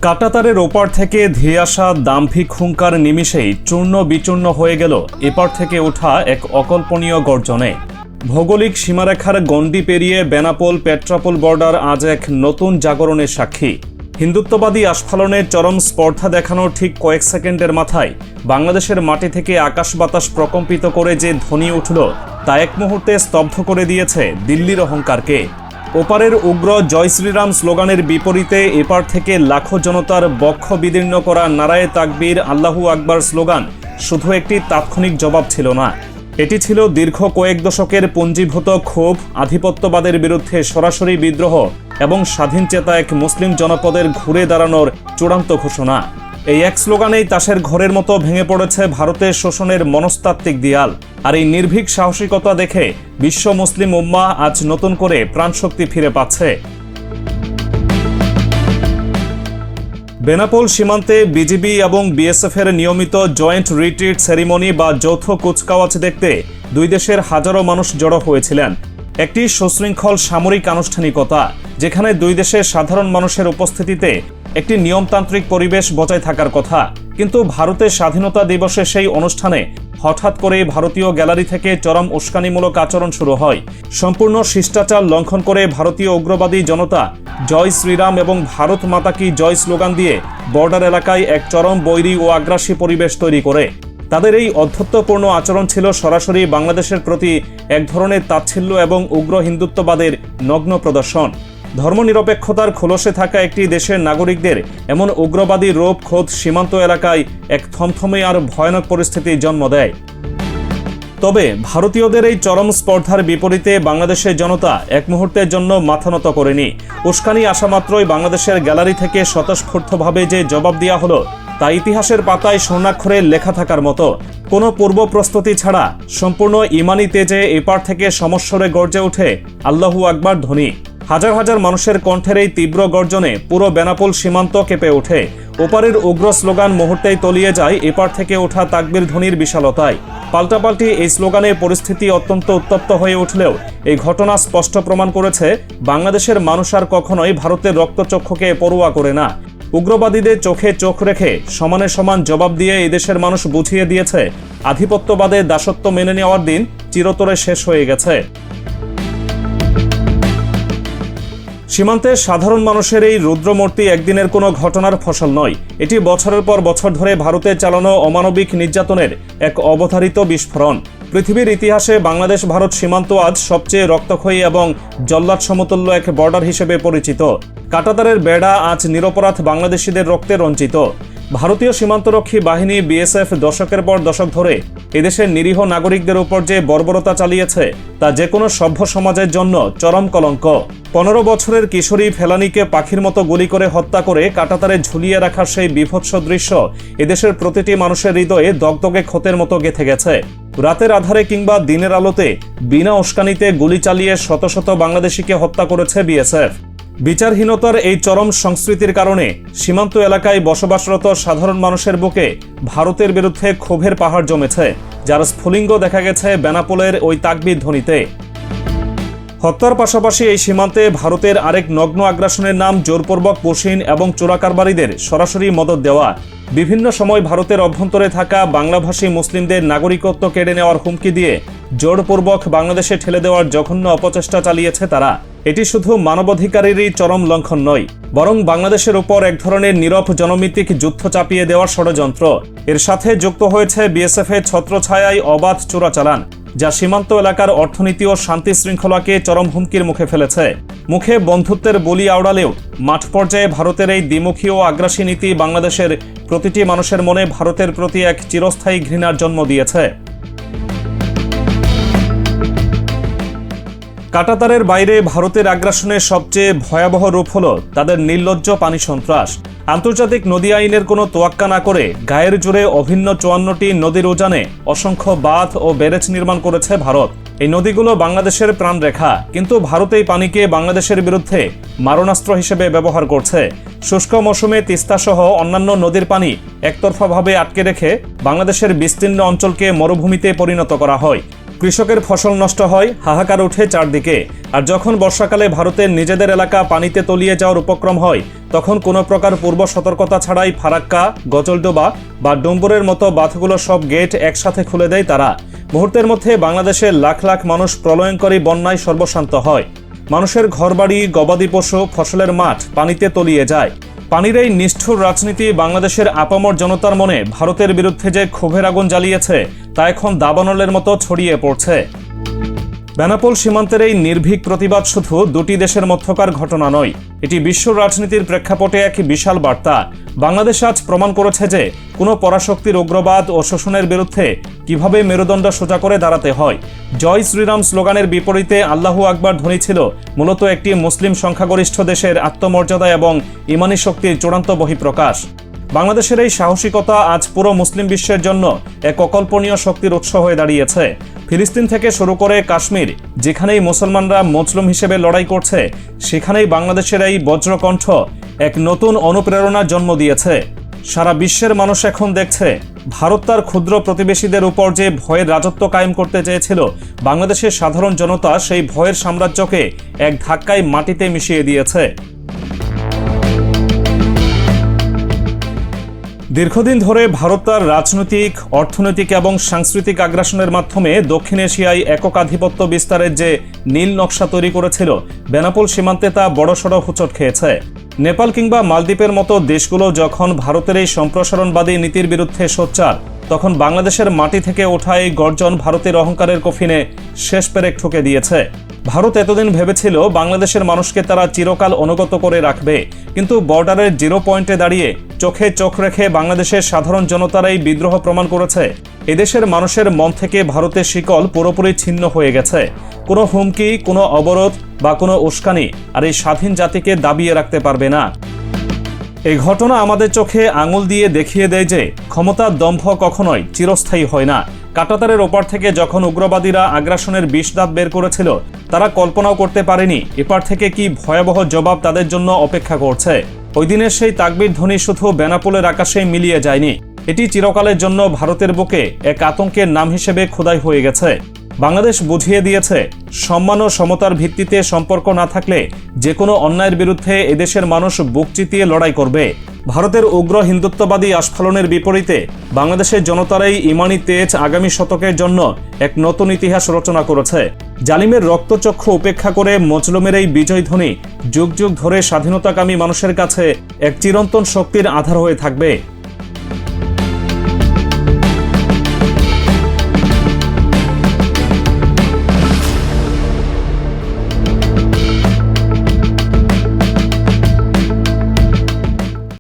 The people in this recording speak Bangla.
কাঁটাতারের ওপার থেকে ধেয়ে আসা দাম্ভিক হুঙ্কার নিমিষেই চূর্ণ বিচূর্ণ হয়ে গেল এপার থেকে ওঠা এক অকল্পনীয় গর্জনে। ভৌগোলিক সীমারেখার গণ্ডি পেরিয়ে বেনাপোল পেট্রাপোল বর্ডার আজ এক নতুন জাগরণের সাক্ষী। হিন্দুত্ববাদী আস্ফালনের চরম স্পর্ধা দেখানোর ঠিক কয়েক সেকেন্ডের মাথায় বাংলাদেশের মাটি থেকে আকাশ বাতাস প্রকম্পিত করে যে ধ্বনি উঠল তা এক মুহূর্তে স্তব্ধ করে দিয়েছে দিল্লির অহংকারকে। ওপারের উগ্র জয় শ্রীরাম স্লোগানের বিপরীতে এপার থেকে লাখো জনতার বক্ষ বিদীর্ণ করা নারায়ে তাকবীর আল্লাহু আকবার স্লোগান শুধু একটি তাৎক্ষণিক জবাব ছিল না, এটি ছিল দীর্ঘ কয়েক দশকের পুঞ্জীভূত ক্ষোভ, আধিপত্যবাদের বিরুদ্ধে সরাসরি বিদ্রোহ এবং স্বাধীন চেতা এক মুসলিম জনপদের ঘুরে দাঁড়ানোর চূড়ান্ত ঘোষণা। এই এক স্লোগানেই তাসের ঘরের মতো ভেঙে পড়েছে ভারতের শোষণের মনস্তাত্ত্বিক দেয়াল। আর এই নির্ভীক সাহসিকতা দেখে বিশ্ব মুসলিম উম্মাহ আজ নতুন করে প্রাণশক্তি ফিরে পাচ্ছে। বেনাপোল সীমান্তে বিজিবি এবং বিএসএফ এর নিয়মিত জয়েন্ট রিট্রিট সেরিমনি বা যৌথ কুচকাওয়াজ দেখতে দুই দেশের হাজারো মানুষ জড়ো হয়েছিলেন। একটি সুশৃঙ্খল সামরিক আনুষ্ঠানিকতা যেখানে দুই দেশের সাধারণ মানুষের উপস্থিতিতে একটি নিয়মতান্ত্রিক পরিবেশ বজায় থাকার কথা। কিন্তু ভারতের স্বাধীনতা দিবসে সেই অনুষ্ঠানে হঠাৎ করে ভারতীয় গ্যালারি থেকে চরম উস্কানিমূলক আচরণ শুরু হয়। সম্পূর্ণ শিষ্টাচার লঙ্ঘন করে ভারতীয় উগ্রবাদী জনতা জয় শ্রীরাম এবং ভারত মাতা কি জয় স্লোগান দিয়ে বর্ডার এলাকায় এক চরম বৈরী ও আগ্রাসী পরিবেশ তৈরি করে। তাদের এই অধ্যত্বপূর্ণ আচরণ ছিল সরাসরি বাংলাদেশের প্রতি এক ধরনের তাচ্ছিল্য এবং উগ্র হিন্দুত্ববাদের নগ্ন প্রদর্শন। ধর্মনিরপেক্ষতার খোলসে থাকা একটি দেশের নাগরিকদের এমন উগ্রবাদী রূপ খোদ সীমান্ত এলাকায় এক থমথমে আর ভয়ানক পরিস্থিতির জন্ম দেয়। তবে ভারতীয়দের এই চরম স্পর্ধার বিপরীতে বাংলাদেশের জনতা এক মুহূর্তের জন্য মাথা নত করেনি। উস্কানি আসা মাত্রই বাংলাদেশের গ্যালারি থেকে স্বতঃস্ফূর্তভাবে যে জবাব দেওয়া হলো তা ইতিহাসের পাতায় স্বর্ণাক্ষরে লেখা থাকার মতো। কোনো পূর্ব প্রস্তুতি ছাড়া সম্পূর্ণ ইমানি তেজে এপার থেকে সমস্বরে গর্জে ওঠে আল্লাহু আকবার ধ্বনি। হাজার হাজার মানুষের কণ্ঠের এই তীব্র গর্জনে পুরো বেনাপোল সীমান্ত কেঁপে ওঠে। ওপারের উগ্র স্লোগান মুহূর্তেই তলিয়ে যায় এপার থেকে ওঠা তাকবীর ধ্বনির বিশালতায়। পাল্টাপাল্টি এই স্লোগানে পরিস্থিতি অত্যন্ত উত্তপ্ত হয়ে উঠলেও এই ঘটনা স্পষ্ট প্রমাণ করেছে বাংলাদেশের মানুষ আর কখনোই ভারতের রক্তচক্ষুকে পরোয়া করে না। উগ্রবাদীদের চোখে চোখ রেখে সমানে সমান জবাব দিয়ে এই দেশের মানুষ বুঝিয়ে দিয়েছে আধিপত্যবাদের দাসত্ব মেনে নেওয়ার দিন চিরতরে শেষ হয়ে গেছে। সীমান্তে সাধারণ মানুষের এই রুদ্রমূর্তি একদিনের কোনো ঘটনার ফসল নয়, এটি বছরের পর বছর ধরে ভারতে চালানো অমানবিক নির্যাতনের এক অবধারিত বিস্ফোরণ। পৃথিবীর ইতিহাসে বাংলাদেশ ভারত সীমান্ত আজ সবচেয়ে রক্তক্ষয়ী এবং জল্লাদ সমতুল্য এক বর্ডার হিসেবে পরিচিত। কাঁটাতারের বেড়া আজ নিরপরাধ বাংলাদেশিদের রক্তে রঞ্জিত। ভারতীয় সীমান্তরক্ষী বাহিনী বিএসএফ দশকের পর দশক ধরে এদেশের নিরীহ নাগরিকদের উপর যে বর্বরতা চালিয়েছে তা যে কোনো সভ্য সমাজের জন্য চরম কলঙ্ক। 15 বছরের কিশোরী ফেলানীকে পাখির মতো গুলি করে হত্যা করে কাঁটাতারে ঝুলিয়ে রাখার সেই বীভৎস দৃশ্য এদেশের প্রতিটি মানুষের হৃদয়ে দগদগে ক্ষতের মতো গেঁথে গেছে। রাতের আধারে কিংবা দিনের আলোতে বিনা উস্কানিতে গুলি চালিয়ে শত শত বাংলাদেশিকে হত্যা করেছে বিএসএফ। বিচারহীনতার এই চরম সংস্কৃতির কারণে সীমান্ত এলাকায় বসবাসরত সাধারণ মানুষের বুকে ভারতের বিরুদ্ধে ক্ষোভের পাহাড় জমেছে, যার স্ফুলিঙ্গ দেখা গেছে বেনাপোলের ওই তাকবীর ধ্বনিতে। হত্যার পাশাপাশি এই সীমান্তে ভারতের আরেক নগ্ন আগ্রাসনের নাম জোরপূর্বক পুশিন এবং চোরাকারবারিদের সরাসরি মদত দেওয়া। বিভিন্ন সময় ভারতের অভ্যন্তরে থাকা বাংলাভাষী মুসলিমদের নাগরিকত্ব কেড়ে নেওয়ার হুমকি দিয়ে জোরপূর্বক বাংলাদেশে ঠেলে দেওয়ার জঘন্য অপচেষ্টা চালিয়েছে তারা। এটি শুধু মানবাধিকারেরই চরম লঙ্ঘন নয়, বরং বাংলাদেশের উপর এক ধরনের নীরব জনমিতিক যুদ্ধ চাপিয়ে দেওয়ার ষড়যন্ত্র। এর সাথে যুক্ত হয়েছে বিএসএফ এর ছত্রছায়ায় অবাধ চোরাচালান, যা সীমান্ত এলাকার অর্থনীতি ও শান্তি শৃঙ্খলাকে চরম হুমকির মুখে ফেলেছে। মুখে বন্ধুত্বের বলি আওড়ালেও মাঠ পর্যায়ে ভারতের এই দ্বিমুখী ও আগ্রাসী নীতি বাংলাদেশের প্রতিটি মানুষের মনে ভারতের প্রতি এক চিরস্থায়ী ঘৃণার জন্ম দিয়েছে। কাঁটাতারের বাইরে ভারতের আগ্রাসনের সবচেয়ে ভয়াবহ রূপ হল তাদের নির্লজ্জ পানি সন্ত্রাস। আন্তর্জাতিক নদী আইনের কোনো তোয়াক্কা না করে গায়ের জোরে অভিন্ন 54টি নদীর উজানে অসংখ্য বাঁধ ও ব্যারেজ নির্মাণ করেছে ভারত। এই নদীগুলো বাংলাদেশের প্রাণরেখা, কিন্তু ভারত এই পানিকে বাংলাদেশের বিরুদ্ধে মারণাস্ত্র হিসেবে ব্যবহার করছে। শুষ্ক মৌসুমে তিস্তা সহ অন্যান্য নদীর পানি একতরফাভাবে আটকে রেখে বাংলাদেশের বিস্তীর্ণ অঞ্চলকে মরুভূমিতে পরিণত করা হয়। কৃষকের ফসল নষ্ট হয়, হাহাকার ওঠে চারদিকে। আর যখন বর্ষাকালে ভারতের নিজেদের এলাকা পানিতে তলিয়ে যাওয়ার উপক্রম হয়, তখন কোনো প্রকার পূর্ব সতর্কতা ছাড়াই ফারাক্কা, গজলডোবা বা ডুম্বুরের মতো বাঁধগুলো সব গেট একসাথে খুলে দেয় তারা। মুহূর্তের মধ্যে বাংলাদেশের লাখ লাখ মানুষ প্রলয়ঙ্করী বন্যায় সর্বশান্ত হয়। মানুষের ঘরবাড়ি, গবাদি পশু, ফসলের মাঠ পানিতে তলিয়ে যায়। পানির এই নিষ্ঠুর রাজনীতি বাংলাদেশের আপামর জনতার মনে ভারতের বিরুদ্ধে যে ক্ষোভের আগুন জ্বালিয়েছে তা এখন দাবানলের মতো ছড়িয়ে পড়ছে। বেনাপোল সীমান্তের এই নির্ভীক প্রতিবাদ শুধু দুটি দেশের মধ্যকার ঘটনা নয়, এটি বিশ্ব রাজনীতির প্রেক্ষাপটে এক বিশাল বার্তা। বাংলাদেশ আজ প্রমাণ করেছে যে কোনো পরাশক্তির উগ্রবাদ ও শোষণের বিরুদ্ধে কিভাবে মেরুদণ্ড সোজা করে দাঁড়াতে হয়। জয় শ্রীরাম স্লোগানের বিপরীতে আল্লাহু আকবার ধ্বনি ছিল মূলত একটি মুসলিম সংখ্যাগরিষ্ঠ দেশের আত্মমর্যাদা এবং ইমানি শক্তির চূড়ান্ত বহিঃপ্রকাশ। বাংলাদেশের এই সাহসিকতা আজ পুরো মুসলিম বিশ্বের জন্য এক অকল্পনীয় শক্তির উৎস হয়ে দাঁড়িয়েছে। ফিলিস্তিন থেকে শুরু করে কাশ্মীর, যেখানেই মুসলমানরা মজলুম হিসেবে লড়াই করছে, সেখানেই বাংলাদেশের এই বজ্রকণ্ঠ এক নতুন অনুপ্রেরণার জন্ম দিয়েছে। সারা বিশ্বের মানুষ এখন দেখছে ভারত তার ক্ষুদ্র প্রতিবেশীদের উপর যে ভয়ের রাজত্ব কায়েম করতে চেয়েছিল, বাংলাদেশের সাধারণ জনতা সেই ভয়ের সাম্রাজ্যকে এক ধাক্কায় মাটিতে মিশিয়ে দিয়েছে। দীর্ঘদিন ধরে ভারত তার রাজনৈতিক, অর্থনৈতিক এবং সাংস্কৃতিক আগ্রাসনের মাধ্যমে দক্ষিণ এশিয়ায় একক-আধিপত্য বিস্তারের যে নীল নকশা তৈরি করেছিল, বেনাপোল সীমান্তে তা বড়সড় হোঁচট খেয়েছে। নেপাল কিংবা মালদ্বীপের মতো দেশগুলো যখন ভারতের এই সম্প্রসারণবাদী নীতির বিরুদ্ধে সোচ্চার, তখন বাংলাদেশের মাটি থেকে ওঠা এই গর্জন ভারতের অহংকারের কফিনে শেষ পেরেক ঠুকে দিয়েছে। ভারত এতদিন ভেবেছিল বাংলাদেশের মানুষকে তারা চিরকাল অনুগত করে রাখবে, কিন্তু বর্ডারের জিরো পয়েন্টে দাঁড়িয়ে চোখে চোখ রেখে বাংলাদেশের সাধারণ জনতার এই বিদ্রোহ প্রমাণ করেছে এদেশের মানুষের মন থেকে ভারতের শিকল পুরোপুরি ছিন্ন হয়ে গেছে। কোনো হুমকি, কোনো অবরোধ বা কোনো উস্কানি আর এই স্বাধীন জাতিকে দাবিয়ে রাখতে পারবে না। এই ঘটনা আমাদের চোখে আঙুল দিয়ে দেখিয়ে দেয় যে ক্ষমতার দম্ভ কখনোই চিরস্থায়ী হয় না। কাঁটাতারের ওপার থেকে যখন উগ্রবাদীরা আগ্রাসনের বিষ দাঁত বের করেছিল, তারা কল্পনাও করতে পারেনি এপার থেকে কি ভয়াবহ জবাব তাদের জন্য অপেক্ষা করছে। ওই দিনের সেই তাকবীর ধ্বনি শুধু বেনাপোলের আকাশেই মিলিয়ে যায়নি, এটি চিরকালের জন্য ভারতের বুকে এক আতঙ্কের নাম হিসেবে খোদাই হয়ে গেছে। বাংলাদেশ বুঝিয়ে দিয়েছে সম্মান ও সমতার ভিত্তিতে সম্পর্ক না থাকলে যে কোনো অন্যায়ের বিরুদ্ধে এদেশের মানুষ বুক চিতিয়ে লড়াই করবে। ভারতের উগ্র হিন্দুত্ববাদী আস্ফালনের বিপরীতে বাংলাদেশের জনতার এই ইমানি তেজ আগামী শতকের জন্য এক নতুন ইতিহাস রচনা করেছে। জালিমের রক্তচক্ষু উপেক্ষা করে মজলুমের এই বিজয়ধ্বনি যুগ যুগ ধরে স্বাধীনতাকামী মানুষের কাছে এক চিরন্তন শক্তির আধার হয়ে থাকবে।